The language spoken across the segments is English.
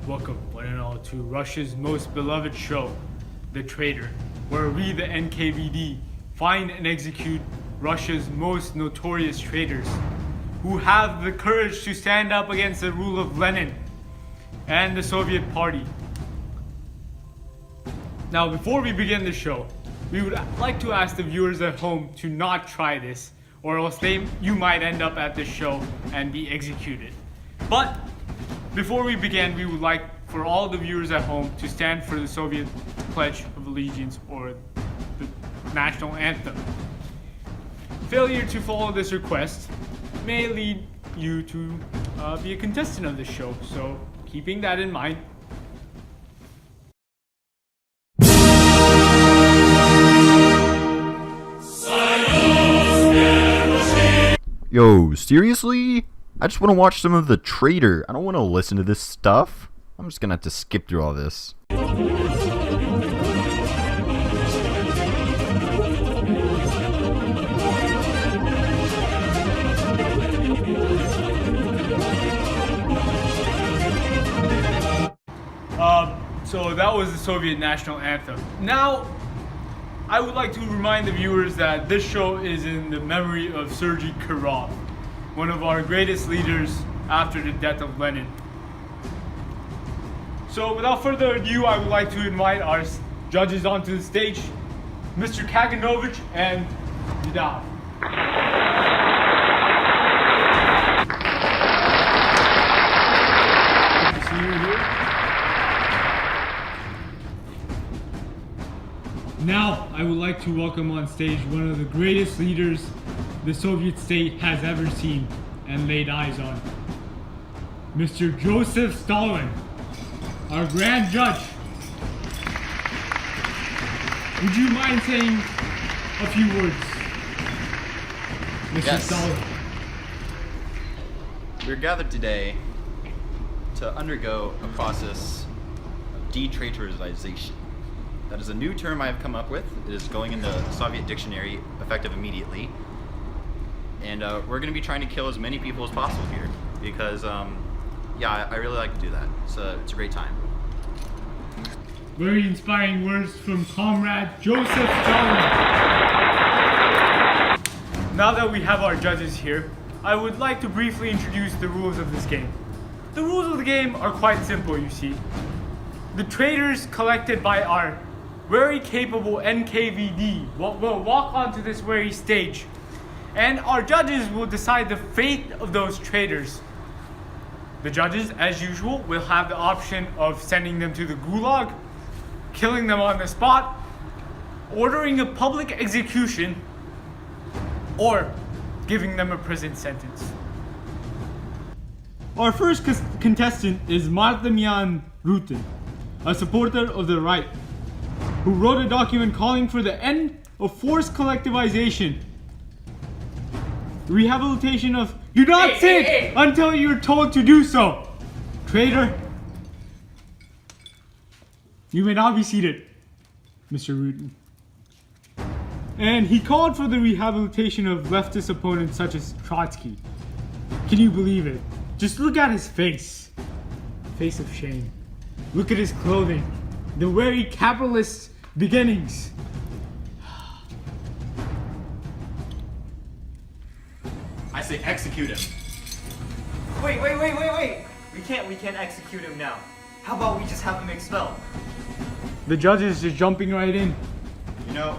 Welcome, one and all, to Russia's most beloved show, The Traitor, where we, the NKVD, find and execute Russia's most notorious traitors, who have the courage to stand up against the rule of Lenin and the Soviet Party. Now, before we begin the show, we would like to ask the viewers at home to not try this, or else you might end up at this show and be executed. But before we begin, we would like for all the viewers at home to stand for the Soviet Pledge of Allegiance, or the national anthem. Failure to follow this request may lead you to be a contestant of this show, so keeping that in mind. Yo, seriously? I just want to watch some of The Traitor. I don't want to listen to this stuff. I'm just gonna have to skip through all this. So that was the Soviet national anthem. Now, I would like to remind the viewers that this show is in the memory of Sergei Kirov, one of our greatest leaders after the death of Lenin. So without further ado, I would like to invite our judges onto the stage, Mr. Kaganovich and Vidal. Good to see you here. Now, I would like to welcome on stage one of the greatest leaders the Soviet state has ever seen and laid eyes on, Mr. Joseph Stalin, our grand judge. Would you mind saying a few words, Mr. Yes. Stalin? We're gathered today to undergo a process of detraitorization. That is a new term I have come up with. It is going in the Soviet dictionary, effective immediately. And we're going to be trying to kill as many people as possible here. Because, yeah, I really like to do that. It's a great time. Very inspiring words from Comrade Joseph Stalin. Now that we have our judges here, I would like to briefly introduce the rules of this game. The rules of the game are quite simple, you see. The traitors collected by our very capable NKVD will walk onto this very stage, and our judges will decide the fate of those traitors. The judges, as usual, will have the option of sending them to the gulag, killing them on the spot, ordering a public execution, or giving them a prison sentence. Our first contestant is Martymyan Rutin, a supporter of the right, who wrote a document calling for the end of forced collectivization, rehabilitation of "do not sit until you're told to do so." Traitor, you may now be seated, Mr. Rutin. And he called for the rehabilitation of leftist opponents such as Trotsky. Can you believe it? Just look at his face. Face of shame. Look at his clothing. The very capitalist beginnings. I say execute him. Wait. We can't execute him now. How about we just have him expelled? The judge is just jumping right in. You know,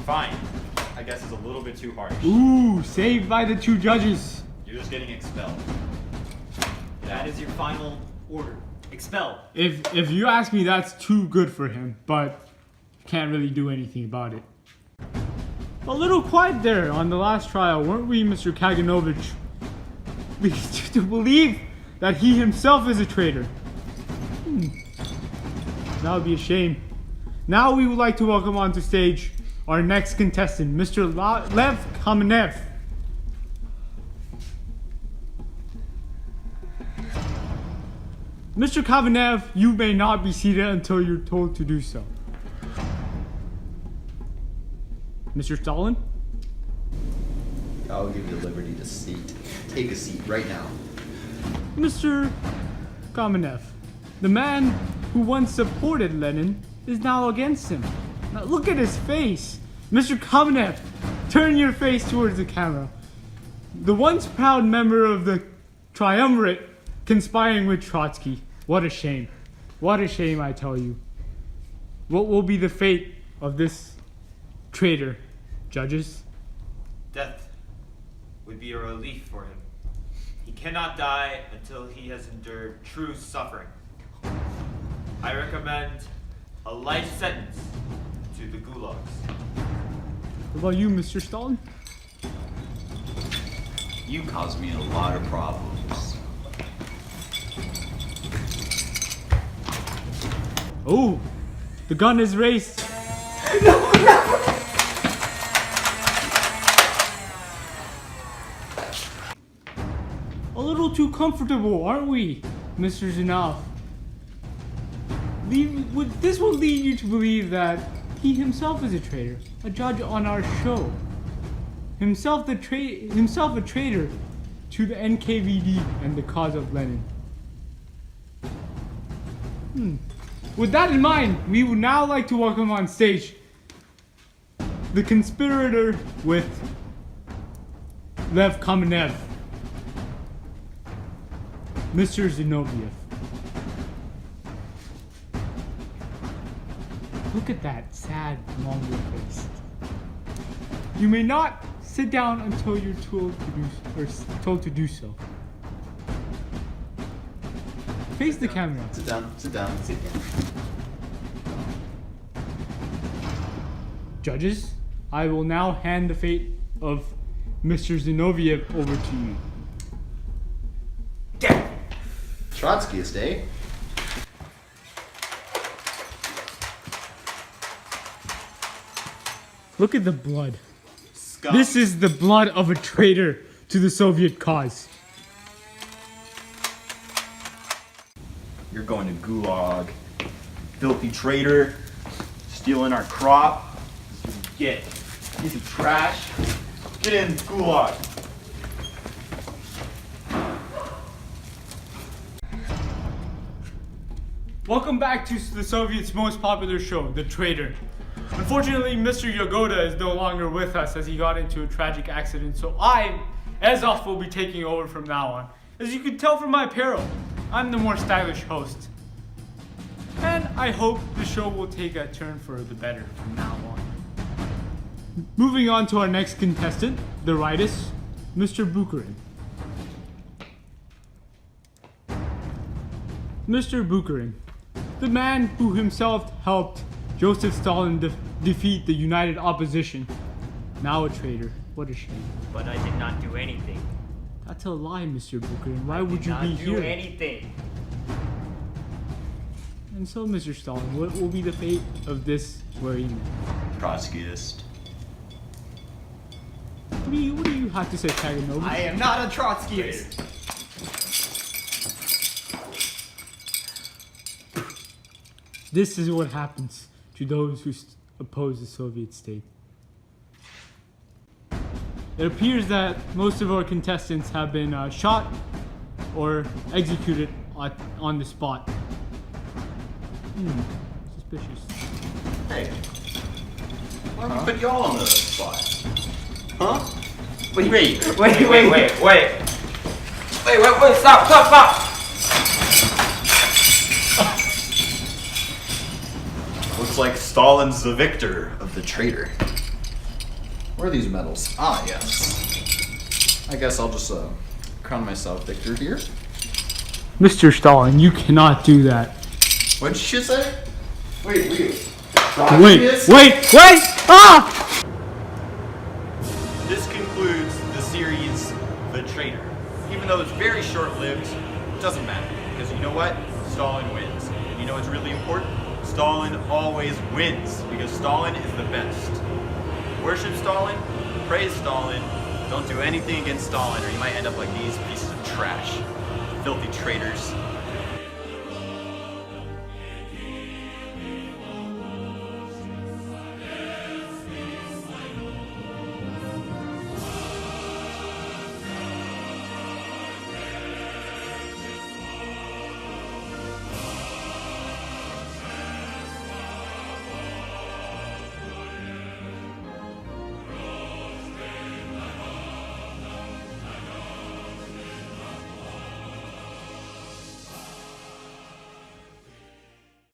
fine. I guess it's a little bit too harsh. Ooh, saved by the two judges. You're just getting expelled. That is your final order. Expelled. If you ask me, that's too good for him, but can't really do anything about it. A little quiet there on the last trial, weren't we, Mr. Kaganovich? To believe that he himself is a traitor. That would be a shame. Now we would like to welcome onto stage our next contestant, Mr. Lev Kamenev. Mr. Kamenev, you may not be seated until you're told to do so. Mr. Stalin? I'll give you the liberty to take a seat right now. Mr. Kamenev, the man who once supported Lenin, is now against him. Now look at his face. Mr. Kamenev, turn your face towards the camera. The once proud member of the triumvirate conspiring with Trotsky. What a shame. What a shame, I tell you. What will be the fate of this traitor, judges? Death would be a relief for him. He cannot die until he has endured true suffering. I recommend a life sentence to the gulags. What about you, Mr. Stalin? You caused me a lot of problems. Oh, the gun is raised. A little too comfortable, aren't we, Mr. Zinov? This will lead you to believe that he himself is a traitor, a judge on our show. Himself a traitor to the NKVD and the cause of Lenin. With that in mind, we would now like to welcome on stage the conspirator with Lev Kamenev, Mr. Zinoviev. Look at that sad, Mongol face. You may not sit down until you're told to do so. Face the camera. Sit down, sit down, sit down. Judges, I will now hand the fate of Mr. Zinoviev over to you. Trotskyist, eh? Look at the blood. Scum. This is the blood of a traitor to the Soviet cause. You're going to gulag. Filthy traitor. Stealing our crop. Get. Piece of trash. Get in, gulag. Welcome back to the Soviets' most popular show, The Traitor. Unfortunately, Mr. Yagoda is no longer with us as he got into a tragic accident, so I, Azov, will be taking over from now on. As you can tell from my apparel, I'm the more stylish host. And I hope the show will take a turn for the better from now on. Moving on to our next contestant, the rightist, Mr. Bukharin. Mr. Bukharin, the man who himself helped Joseph Stalin defeat the United Opposition. Now a traitor. What a shame. But I did not do anything. That's a lie, Mr. Bukharin. Why would you be Not do here? anything. And so, Mr. Stalin, what will be the fate of this worry man? Trotskyist. What do you have to say, Kaganovich? I am not a Trotskyist. This is what happens to those who oppose the Soviet state. It appears that most of our contestants have been shot or executed on the spot. Suspicious. Hey. Why don't we put y'all on the spot? Huh? Wait, Wait. Stop. Looks like Stalin's the victor of the traitor. Where are these medals? Ah, yes. I guess I'll just crown myself victor here. Mr. Stalin, you cannot do that. What did she say? Wait. Wait! Ah! This concludes the series The Traitor. Even though it's very short-lived, it doesn't matter. Because you know what? Stalin wins. And you know what's really important? Stalin always wins. Because Stalin is the best. Worship Stalin, praise Stalin, don't do anything against Stalin or you might end up like these pieces of trash. Filthy traitors.